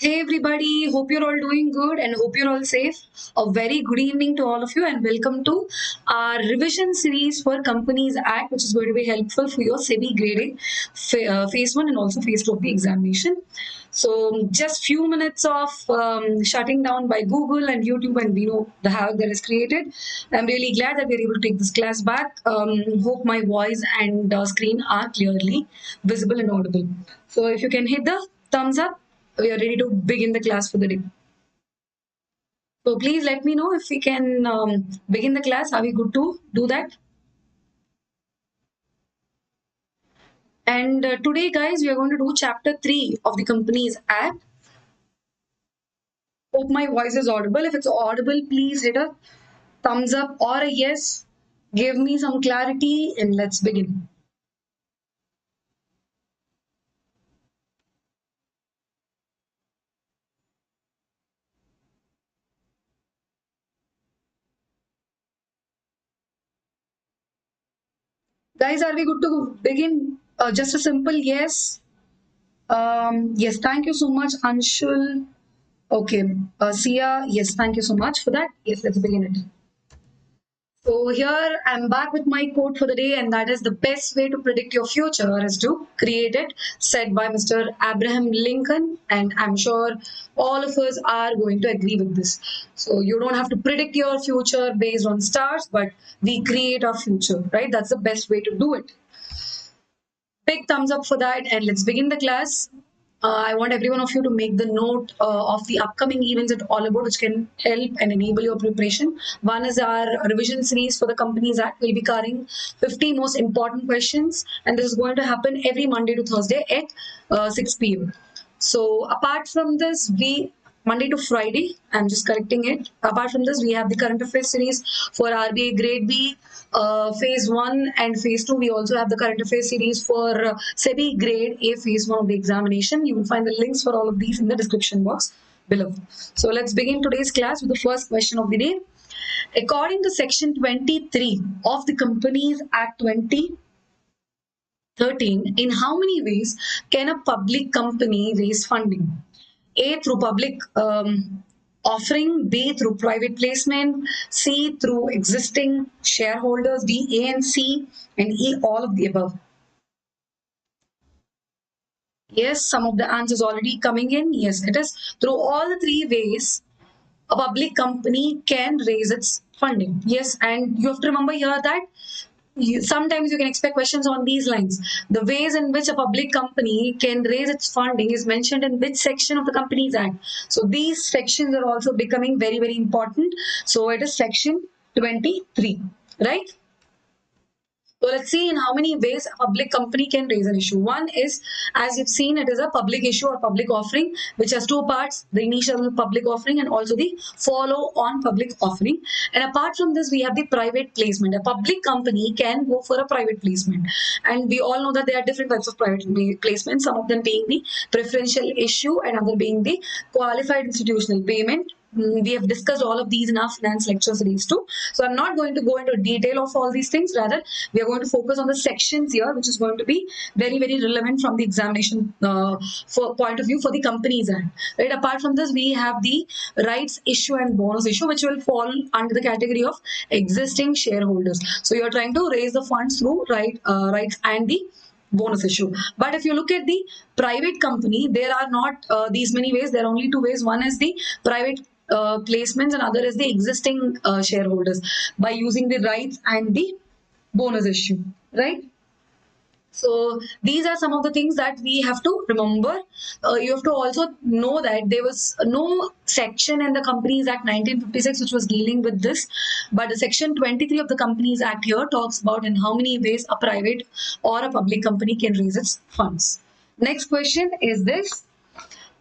Hey everybody, hope you're all doing good and hope you're all safe. A very good evening to all of you and welcome to our revision series for Companies Act, which is going to be helpful for your SEBI Grade A phase 1 and also phase 2 of the examination. So just few minutes of shutting down by Google and YouTube, and we know the havoc that is created. I'm really glad that we're able to take this class back. Hope my voice and screen are clearly visible and audible. So if you can hit the thumbs up, we are ready to begin the class for the day. So please let me know if we can begin the class. Are we good to do that? And today, guys, we are going to do chapter 3 of the Companies Act. Hope my voice is audible. If it's audible, please hit a thumbs up or a yes. Give me some clarity and let's begin. Guys, are we good to begin? Just a simple yes. Yes, thank you so much, Anshul. Okay, Sia, yes, thank you so much for that. Yes, let's begin it. So here I'm back with my quote for the day, and that is the best way to predict your future is to create it, said by Mr. Abraham Lincoln, and I'm sure all of us are going to agree with this. So you don't have to predict your future based on stars, but we create our future, right? That's the best way to do it. Big thumbs up for that, and let's begin the class. I want every one of you to make the note of the upcoming events at Oliveboard, which can help and enable your preparation. One is our revision series for the Companies Act. We'll be covering 50 most important questions, and this is going to happen every Monday to Thursday at 6 p.m. So apart from this, we Monday to Friday, I'm just correcting it. Apart from this, we have the current affairs series for RBI Grade B, phase 1 and phase 2. We also have the current affairs series for SEBI Grade A phase 1 of the examination. You will find the links for all of these in the description box below. So let's begin today's class with the first question of the day. According to section 23 of the Companies Act 2013, in how many ways can a public company raise funding? A, through public offering, B, through private placement, C, through existing shareholders, D, A and C, and E, all of the above. Yes, some of the answers already coming in. Yes, it is through all the three ways a public company can raise its funding. Yes, and you have to remember here that sometimes you can expect questions on these lines. The ways in which a public company can raise its funding is mentioned in which section of the Companies Act. So these sections are also becoming very, very important. So it is section 23, right? So let's see in how many ways a public company can raise an issue. One is, as you've seen, it is a public issue or public offering, which has two parts, the initial public offering and also the follow-on public offering. And apart from this, we have the private placement. A public company can go for a private placement. And we all know that there are different types of private placements, some of them being the preferential issue and other being the qualified institutional payment. We have discussed all of these in our finance lecture series too. So I'm not going to go into detail of all these things. Rather, we are going to focus on the sections here, which is going to be very, very relevant from the examination for point of view for the Companies Act. Right. Apart from this, we have the rights issue and bonus issue, which will fall under the category of existing shareholders. So you're trying to raise the funds through rights and the bonus issue. But if you look at the private company, there are not these many ways. There are only two ways. One is the private placements and other is the existing shareholders by using the rights and the bonus issue, right? So these are some of the things that we have to remember. You have to also know that there was no section in the Companies Act 1956 which was dealing with this, but the section 23 of the Companies Act here talks about in how many ways a private or a public company can raise its funds. Next question is this.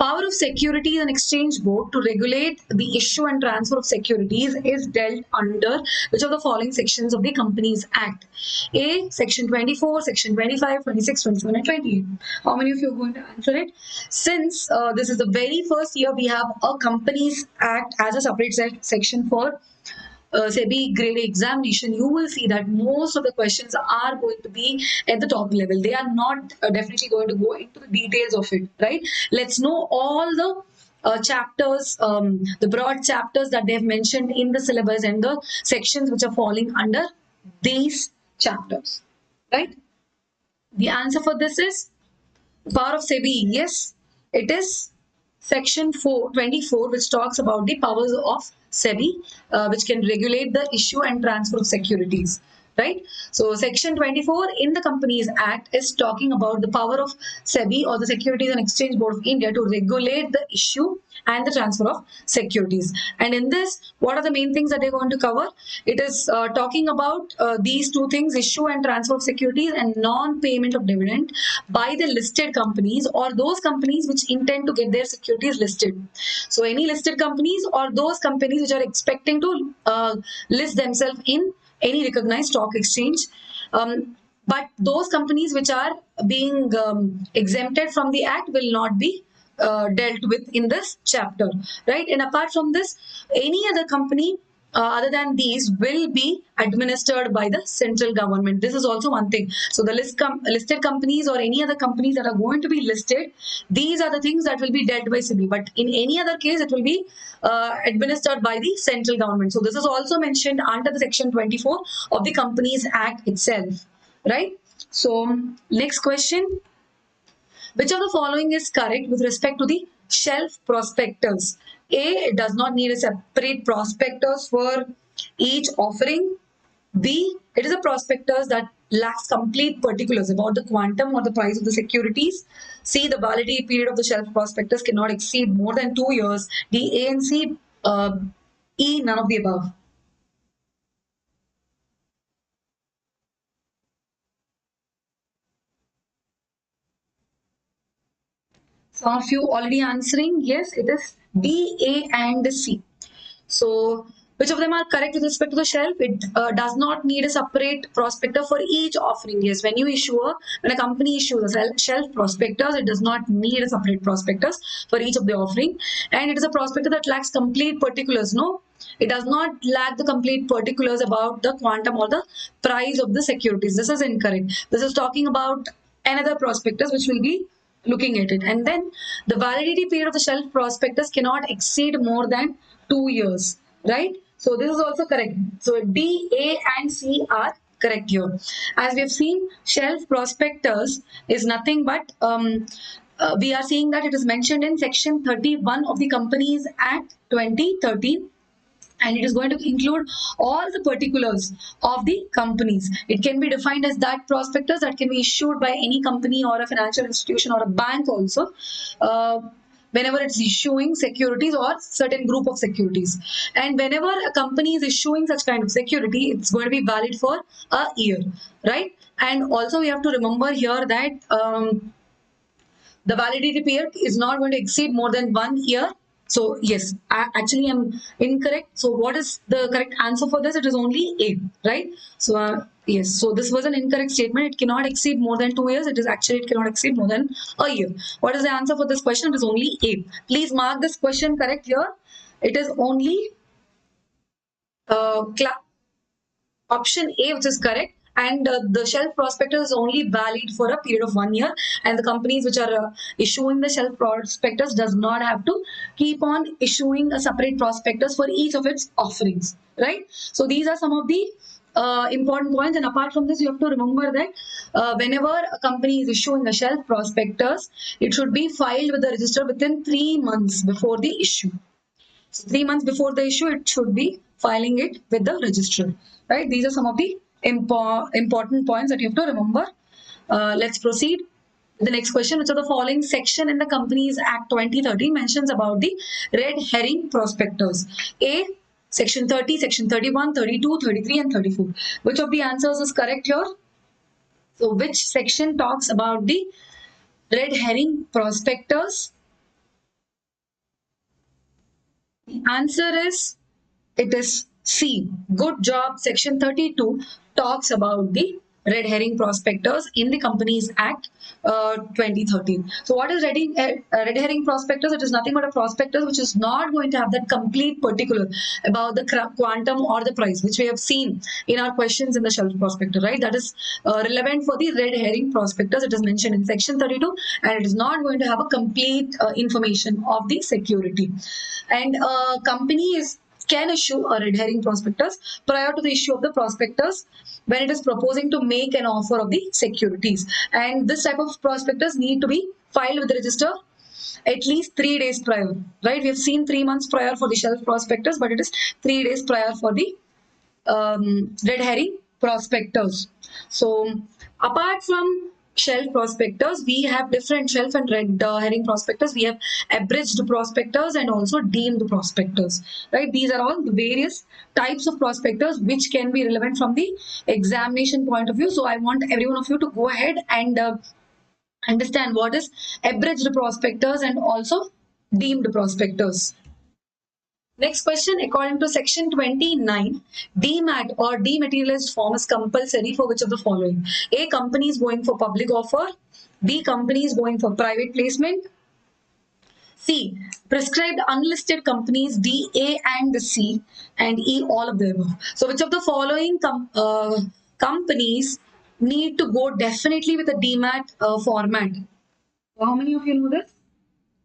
Power of Securities and Exchange Board to regulate the issue and transfer of securities is dealt under which of the following sections of the Companies Act? A, Section 24, Section 25, 26, 27, and 28. How many of you are going to answer it? Since this is the very first year we have a Companies Act as a separate section for SEBI Grade A examination, you will see that most of the questions are going to be at the top level. They are not definitely going to go into the details of it, right? Let's know all the chapters, the broad chapters that they've mentioned in the syllabus and the sections which are falling under these chapters, right? The answer for this is power of SEBI. Yes, it is section 424, which talks about the powers of SEBI, which can regulate the issue and transfer of securities. Right. So section 24 in the Companies Act is talking about the power of SEBI, or the Securities and Exchange Board of India, to regulate the issue and the transfer of securities. And in this, what are the main things that they're going to cover? It is talking about these two things: issue and transfer of securities, and non-payment of dividend by the listed companies or those companies which intend to get their securities listed. So any listed companies or those companies which are expecting to list themselves in any recognized stock exchange. But those companies which are being exempted from the act will not be dealt with in this chapter, right? And apart from this, any other company other than these will be administered by the central government. This is also one thing. So the listed companies or any other companies that are going to be listed, these are the things that will be dealt by SEBI. But in any other case, it will be administered by the central government. So this is also mentioned under the section 24 of the Companies Act itself, right? So next question. Which of the following is correct with respect to the shelf prospectus? A, it does not need a separate prospectus for each offering. B, it is a prospectus that lacks complete particulars about the quantum or the price of the securities. C, the validity period of the shelf prospectus cannot exceed more than 2 years. D, A and C. E, none of the above. Some of you already answering. Yes, it is B, A and C. So, which of them are correct with respect to the shelf? It does not need a separate prospectus for each offering. Yes, when when a company issues a shelf prospectus, it does not need a separate prospectus for each of the offering, and it is a prospectus that lacks complete particulars. No, it does not lack the complete particulars about the quantum or the price of the securities. This is incorrect. This is talking about another prospectus which will be looking at it. And then the validity period of the shelf prospectus cannot exceed more than 2 years, right? So this is also correct. So D, A and C are correct here. As we have seen, shelf prospectus is nothing but we are seeing that it is mentioned in section 31 of the Companies Act 2013, and it is going to include all the particulars of the companies. It can be defined as that prospectus that can be issued by any company or a financial institution or a bank also, whenever it's issuing securities or certain group of securities. And whenever a company is issuing such kind of security, it's going to be valid for a year, right? And also we have to remember here that the validity period is not going to exceed more than 1 year. So yes, actually I'm incorrect. So what is the correct answer for this? It is only A, right? So yes, so this was an incorrect statement. It cannot exceed more than 2 years. It cannot exceed more than a year. What is the answer for this question? It is only A. Please mark this question correct here. It is only uh, option A, which is correct. And the shelf prospectus is only valid for a period of 1 year, and the companies which are issuing the shelf prospectus does not have to keep on issuing a separate prospectus for each of its offerings, right? So these are some of the important points. And apart from this, you have to remember that whenever a company is issuing a shelf prospectus, it should be filed with the register within 3 months before the issue. So 3 months before the issue, it should be filing it with the registrar, right? These are some of the important points that you have to remember. Let's proceed. The next question: which of the following section in the Companies Act 2013 mentions about the red herring prospectus? A, section 30, section 31, 32, 33, and 34. Which of the answers is correct here? So which section talks about the red herring prospectus? The answer is, it is C. Good job. Section 32 talks about the red herring prospectus in the Companies Act 2013. So what is red herring prospectus? It is nothing but a prospectus which is not going to have that complete particular about the quantum or the price, which we have seen in our questions in the shelf prospectus, right? That is relevant for the red herring prospectus. It is mentioned in section 32, and it is not going to have a complete information of the security. And companies can issue a red herring prospectus prior to the issue of the prospectus when it is proposing to make an offer of the securities. And this type of prospectus need to be filed with the register at least 3 days prior, right? We have seen 3 months prior for the shelf prospectus, but it is 3 days prior for the red herring prospectus. So apart from shelf prospectus, we have different shelf and red herring prospectus. We have abridged prospectus and also deemed prospectus, right? These are all the various types of prospectus which can be relevant from the examination point of view. So I want every one of you to go ahead and understand what is abridged prospectus and also deemed prospectus. Next question, according to section 29, demat or dematerialized form is compulsory for which of the following? A, company is going for public offer. B, company is going for private placement. C, prescribed unlisted companies. D, A and C, and E, all of the above. So which of the following companies need to go definitely with a demat format? So how many of you know this?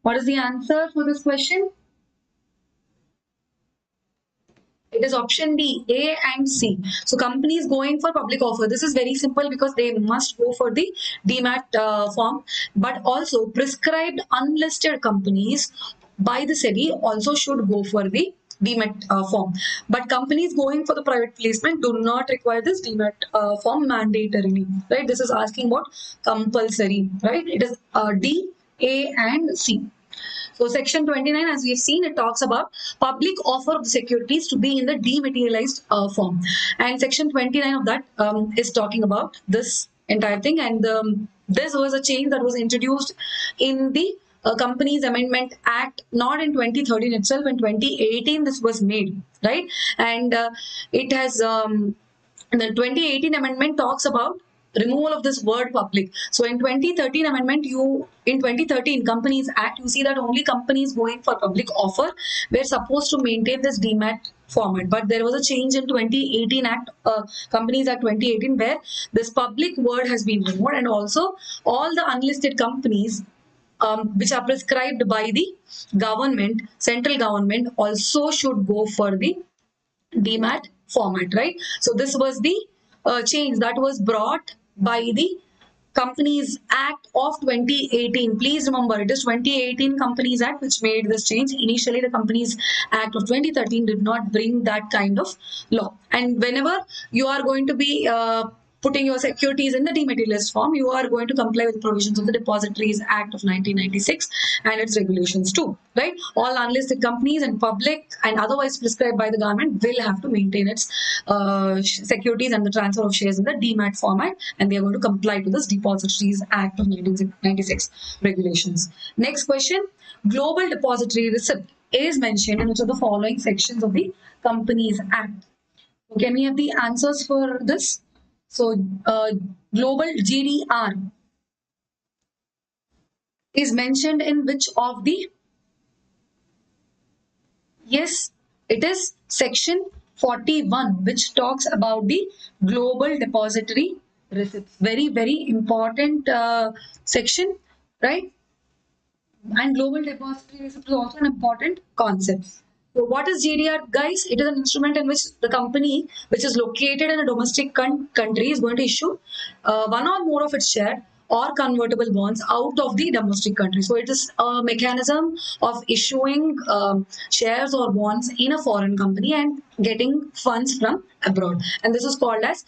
What is the answer for this question? It is option D, A and C. So companies going for public offer. This is very simple because they must go for the demat form. But also prescribed unlisted companies by the SEBI also should go for the demat form. But companies going for the private placement do not require this demat form mandatorily. Right? This is asking about compulsory. Right? It is D, A and C. So section 29, as we have seen, it talks about public offer of the securities to be in the dematerialized form. And section 29 of that is talking about this entire thing. And this was a change that was introduced in the Companies Amendment Act, not in 2013 itself, in 2018 this was made, right? And it has, the 2018 amendment talks about removal of this word public. So in 2013 amendment, in 2013 Companies Act, you see that only companies going for public offer were supposed to maintain this demat format. But there was a change in 2018 Act, Companies Act 2018, where this public word has been removed, and also all the unlisted companies which are prescribed by the government, central government, also should go for the demat format, right? So this was the change that was brought by the Companies Act of 2018. Please remember, it is 2018 Companies Act which made this change. Initially, the Companies Act of 2013 did not bring that kind of law. And whenever you are going to be putting your securities in the dematerialized form, you are going to comply with provisions of the Depositories Act of 1996 and its regulations too, right? All unlisted companies and public and otherwise prescribed by the government will have to maintain its securities and the transfer of shares in the demat format, and they are going to comply to this Depositories Act of 1996 regulations. Next question, global depository receipt is mentioned in which of the following sections of the Companies Act? Can we have the answers for this? So, global GDR is mentioned in which of the? Yes, it is section 41, which talks about the global depository receipts. Very, very important section, right? And global depository receipt is also an important concept. So what is GDR, guys? It is an instrument in which the company which is located in a domestic country is going to issue one or more of its share or convertible bonds out of the domestic country. So it is a mechanism of issuing shares or bonds in a foreign company and getting funds from abroad. And this is called as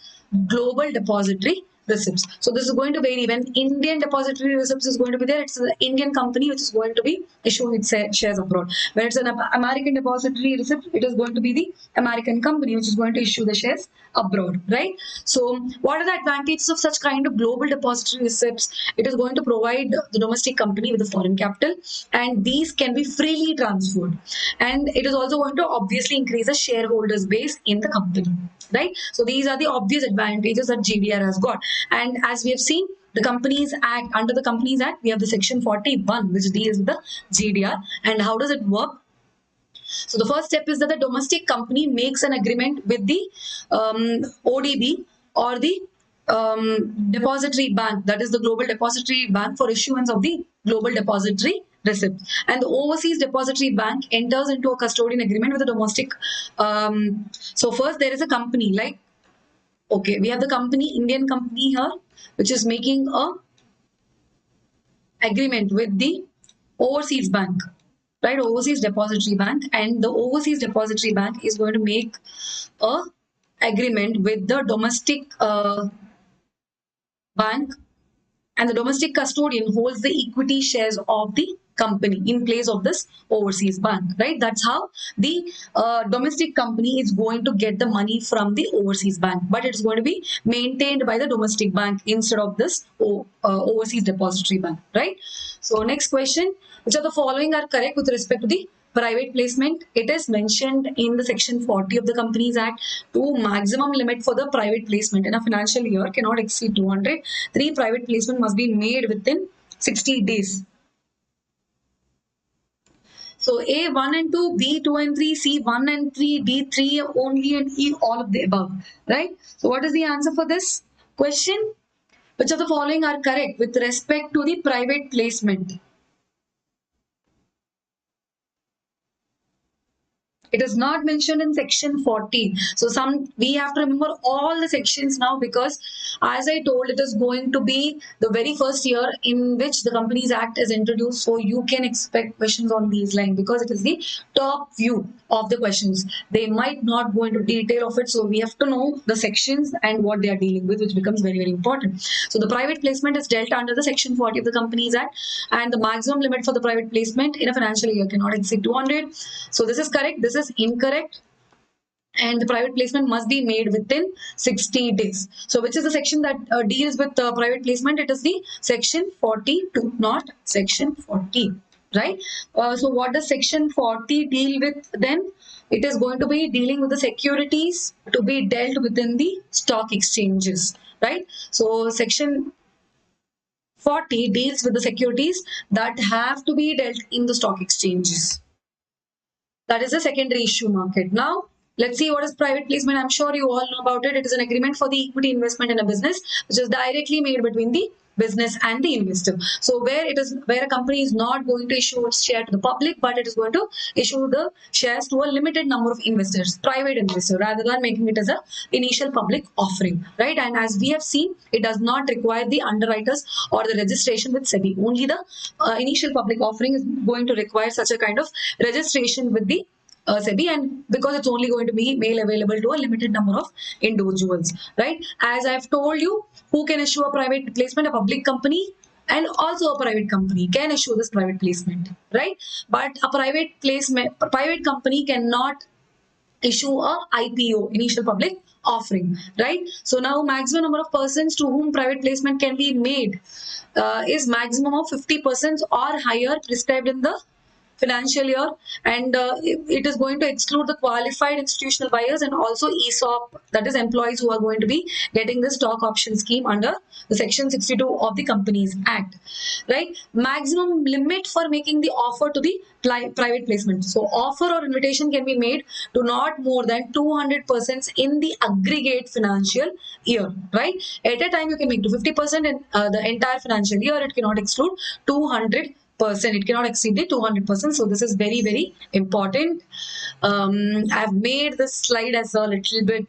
global depository receipts. So this is going to vary. When Indian depository receipts is going to be there, it's an Indian company which is going to be issuing its shares abroad. When it's an American depository receipt, it is going to be the American company which is going to issue the shares abroad, right? So what are the advantages of such kind of global depository receipts? It is going to provide the domestic company with a foreign capital, and these can be freely transferred, and it is also going to obviously increase the shareholders base in the company, right? So these are the obvious advantages that GDR has got. And as we have seen, the Companies Act, under the Companies Act, we have the section 41 which deals with the GDR. And how does it work? So the first step is that the domestic company makes an agreement with the ODB or the depository bank, that is the global depository bank, for issuance of the global depository receipt. And the overseas depository bank enters into a custodian agreement with the domestic. So first there is a company, like, okay, we have the company, Indian company here, which is making a agreement with the overseas bank, right? Overseas depository bank, and the overseas depository bank is going to make a agreement with the domestic bank, and the domestic custodian holds the equity shares of the company in place of this overseas bank, right? That's how the domestic company is going to get the money from the overseas bank, but it's going to be maintained by the domestic bank instead of this overseas depository bank, right? So next question, which of the following are correct with respect to the private placement? It is mentioned in the section 40 of the Companies Act to maximum limit for the private placement in a financial year cannot exceed 200. 3 private placement must be made within 60 days. So A 1 and 2, B 2 and 3, C 1 and 3, D 3 only, and E all of the above, right? So what is the answer for this question? Which of the following are correct with respect to the private placement? It is not mentioned in section 40. So we have to remember all the sections now, because as I told, it is going to be the very first year in which the Companies Act is introduced. So you can expect questions on these lines, because it is the top view of the questions. They might not go into detail of it. So we have to know the sections and what they are dealing with, which becomes very, very important. So the private placement is dealt under the section 40 of the Companies Act, and the maximum limit for the private placement in a financial year cannot exceed 200. So this is correct. This is incorrect, and the private placement must be made within 60 days. So which is the section that deals with private placement? It is the section 42, not section 40, right? So what does section 40 deal with then? It is going to be dealing with the securities to be dealt within the stock exchanges, right? So section 40 deals with the securities that have to be dealt in the stock exchanges. That is the secondary issue market. Now, let's see what is private placement. I'm sure you all know about it. It is an agreement for the equity investment in a business, which is directly made between the business and the investor. So where a company is not going to issue its share to the public, but it is going to issue the shares to a limited number of investors, private investor, rather than making it as a initial public offering, right? And as we have seen, it does not require the underwriters or the registration with SEBI. Only the initial public offering is going to require such a kind of registration with the SEBI, and because it's only going to be made available to a limited number of individuals, right? As I've told you, who can issue a private placement? A public company and also a private company can issue this private placement, right? But a private company cannot issue a IPO, initial public offering, right? So now maximum number of persons to whom private placement can be made is maximum of 50% or higher prescribed in the financial year, and it is going to exclude the qualified institutional buyers and also ESOP, that is employees who are going to be getting the stock option scheme under the section 62 of the Companies Act, right? Maximum limit for making the offer to the private placement. So offer or invitation can be made to not more than 200% in the aggregate financial year, right? At a time you can make to 50% in the entire financial year. It cannot exclude 200%. It cannot exceed the 200%. So this is very, very important. I've made this slide as a little bit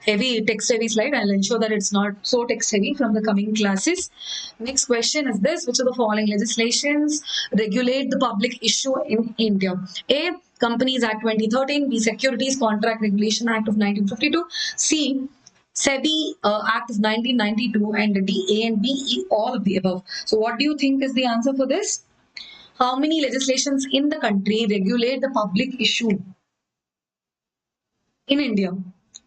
heavy, text heavy slide. I'll ensure that it's not so text heavy from the coming classes. Next question is this: which of the following legislations regulate the public issue in India? A. Companies Act 2013. B. Securities Contract Regulation Act of 1952. C. SEBI Act of 1992 and D, A and B, E, all of the above. So what do you think is the answer for this? How many legislations in the country regulate the public issue in India?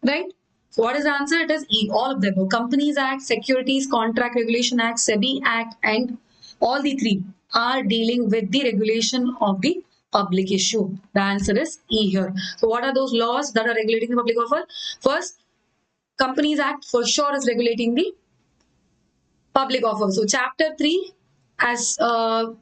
Right? So what is the answer? It is E, all of them. Companies Act, Securities Contract Regulation Act, SEBI Act, and all the three are dealing with the regulation of the public issue. The answer is E here. So what are those laws that are regulating the public offer? First, Companies Act for sure is regulating the public offer. So chapter 3, as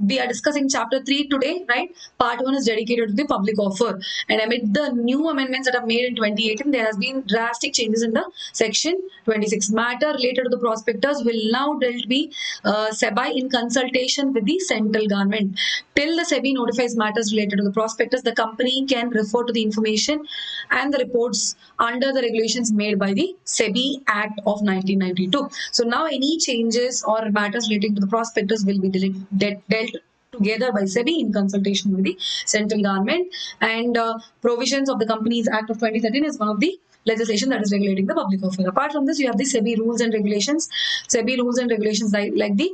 we are discussing chapter 3 today, right? Part 1 is dedicated to the public offer. And amid the new amendments that are made in 2018, there has been drastic changes in the section 26. Matter related to the prospectus will now dealt be SEBI in consultation with the central government. Till the SEBI notifies matters related to the prospectus, the company can refer to the information and the reports under the regulations made by the SEBI Act of 1992. So now any changes or matters relating to the prospectus will be dealt together by SEBI in consultation with the central government, and provisions of the Companies Act of 2013 is one of the legislation that is regulating the public offer. Apart from this, you have the SEBI rules and regulations. SEBI rules and regulations like the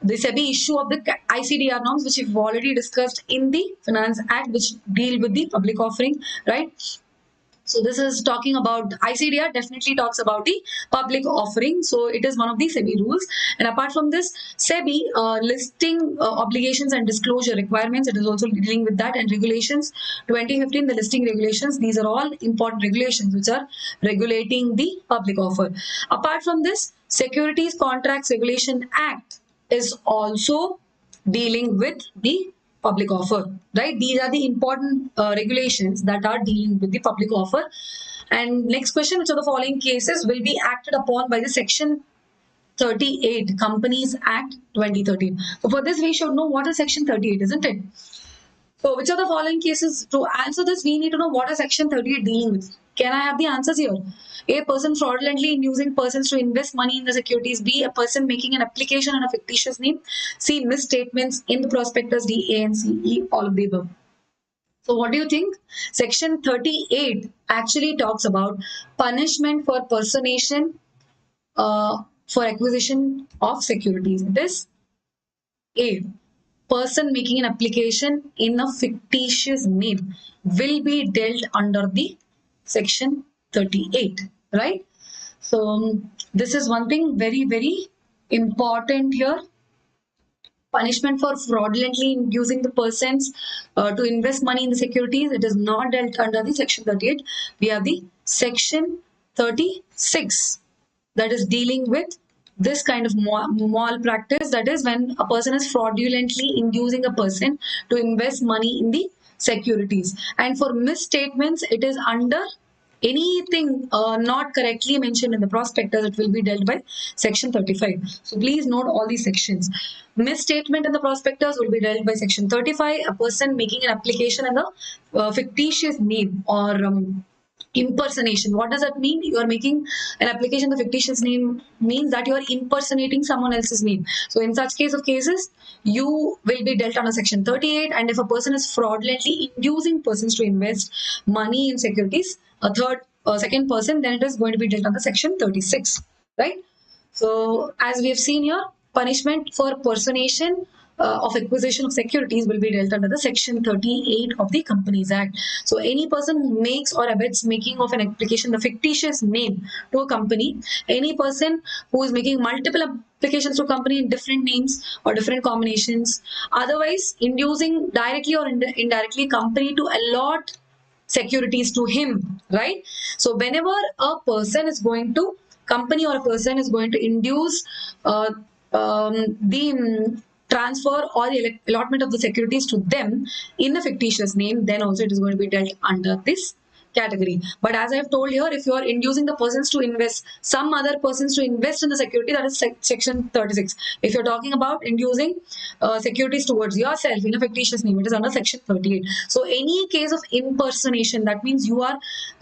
SEBI issue of the ICDR norms, which we've already discussed in the Finance Act, which deal with the public offering, right? So this is talking about ICDR, definitely talks about the public offering. So it is one of the SEBI rules. And apart from this, SEBI listing obligations and disclosure requirements, it is also dealing with that. And regulations 2015, the listing regulations, these are all important regulations which are regulating the public offer. Apart from this, Securities Contracts Regulation Act is also dealing with the public offer, right? These are the important regulations that are dealing with the public offer. And next question, which of the following cases will be acted upon by the section 38 Companies Act 2013? So for this, we should know what is section 38, isn't it? So which of the following cases, to answer this, we need to know what is section 38 dealing with. Can I have the answers here? A, person fraudulently inducing persons to invest money in the securities. B, a person making an application on a fictitious name. C, misstatements in the prospectus. D, A and C, E, all of the above. So what do you think? Section 38 actually talks about punishment for personation for acquisition of securities. It is A, person making an application in a fictitious name will be dealt under the section 38, right? So this is one thing very, very important here. Punishment for fraudulently inducing the persons to invest money in the securities, it is not dealt under the section 38. We have the section 36 that is dealing with this kind of malpractice, that is when a person is fraudulently inducing a person to invest money in the securities. And for misstatements, it is under anything not correctly mentioned in the prospectus, it will be dealt by section 35. So please note all these sections. Misstatement in the prospectus will be dealt by section 35. A person making an application in the fictitious name or impersonation. What does that mean? You are making an application, the fictitious name means that you are impersonating someone else's name. So in such case of cases, you will be dealt under section 38. And if a person is fraudulently inducing persons to invest money in securities, second person, then it is going to be dealt under section 36, right? So as we have seen here, punishment for personation of acquisition of securities will be dealt under the section 38 of the Companies Act. So any person who makes or abets making of an application, the fictitious name to a company, any person who is making multiple applications to a company in different names or different combinations, otherwise inducing directly or indirectly company to allot securities to him, right? So whenever a person is going to, company or a person is going to induce the transfer or the allotment of the securities to them in a fictitious name, then also it is going to be dealt under this category. But as I have told here, if you are inducing the persons to invest, some other persons to invest in the security, that is section 36. If you're talking about inducing securities towards yourself in a fictitious name, it is under section 38. So any case of impersonation, that means you are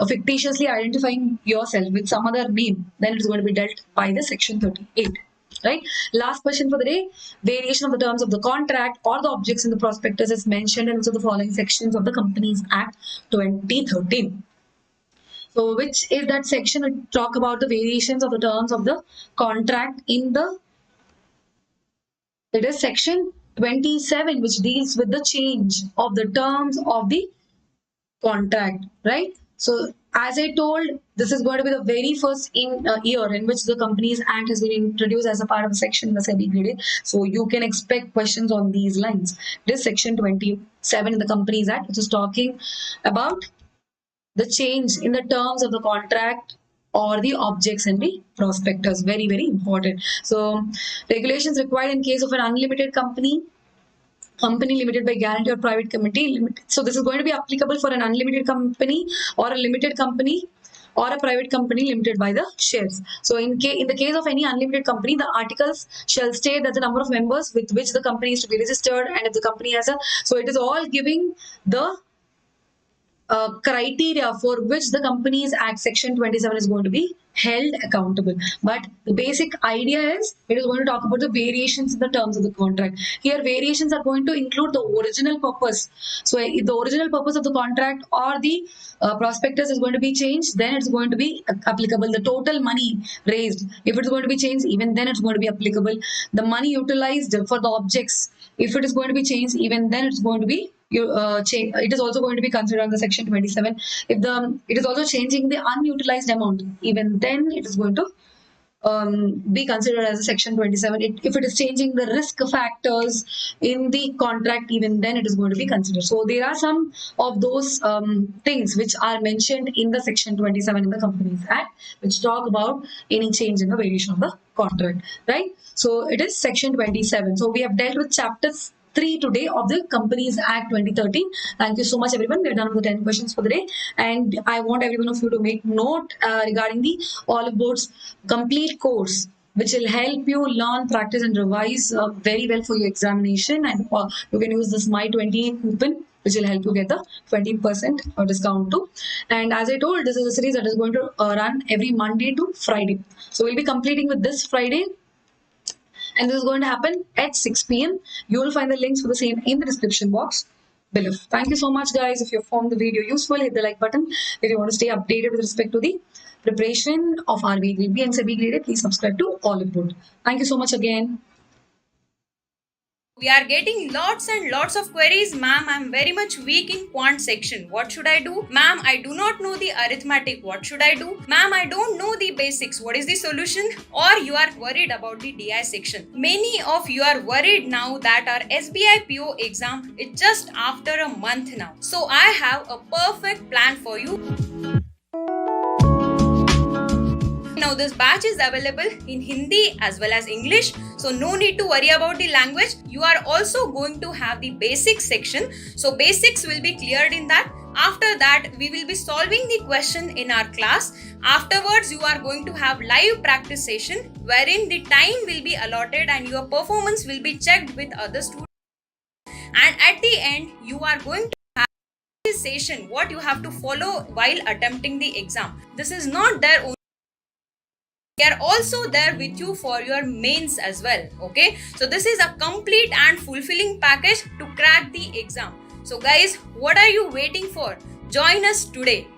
fictitiously identifying yourself with some other name, then it is going to be dealt by the section 38. Right. Last question for the day. Variation of the terms of the contract or the objects in the prospectus is mentioned in the following sections of the Companies Act 2013. So which is that section we talk about the variations of the terms of the contract in the, it is section 27, which deals with the change of the terms of the contract, right? So as I told, this is going to be the very first year in which the Companies Act has been introduced as a part of the section in the SEBI Grade A. So you can expect questions on these lines. This section 27 in the Companies Act, which is talking about the change in the terms of the contract or the objects in the prospectus. Very, very important. So regulations required in case of an unlimited company limited by guarantee or private committee limited. So this is going to be applicable for an unlimited company or a limited company or a private company limited by the shares. So in the case of any unlimited company, the articles shall state that the number of members with which the company is to be registered, and if the company has a, so it is all giving the criteria for which the Companies Act section 27 is going to be held accountable. But the basic idea is it is going to talk about the variations in the terms of the contract. Here variations are going to include the original purpose. So if the original purpose of the contract or the prospectus is going to be changed, then it's going to be applicable. The total money raised, if it's going to be changed, even then it's going to be applicable. The money utilized for the objects, if it is going to be changed, even then it's going to be it is also going to be considered under section 27. If it is also changing the unutilized amount, even then it is going to be considered as a section 27. If it is changing the risk factors in the contract, even then it is going to be considered. So there are some of those things which are mentioned in the section 27 in the Companies Act, which talk about any change in the variation of the contract, right? So it is section 27. So we have dealt with chapters 3 today of the Companies Act 2013. Thank you so much, everyone. We're done with the 10 questions for the day. And I want every one of you to make note regarding the Oliveboard's complete course, which will help you learn, practice, and revise very well for your examination. And you can use this My 20 coupon, which will help you get the 20% discount too. And as I told, this is a series that is going to run every Monday to Friday. So we'll be completing with this Friday. And this is going to happen at 6 p.m. You will find the links for the same in the description box below. Thank you so much, guys. If you found the video useful, hit the like button. If you want to stay updated with respect to the preparation of RBI Grade B and SEBI Grade A, please subscribe to Oliveboard. Thank you so much again. We are getting lots and lots of queries. Ma'am, I'm very much weak in quant section. What should I do? Ma'am, I do not know the arithmetic. What should I do? Ma'am, I don't know the basics. What is the solution? Or you are worried about the DI section. Many of you are worried now that our SBI PO exam is just after a month now. So I have a perfect plan for you. Now this batch is available in Hindi as well as English, so no need to worry about the language. You are also going to have the basics section, so basics will be cleared in that. After that, we will be solving the question in our class. Afterwards, you are going to have live practice session wherein the time will be allotted and your performance will be checked with other students. And at the end, you are going to have this session what you have to follow while attempting the exam. This is not their own. They are also there with you for your mains as well. Okay, so this is a complete and fulfilling package to crack the exam. So guys, what are you waiting for? Join us today.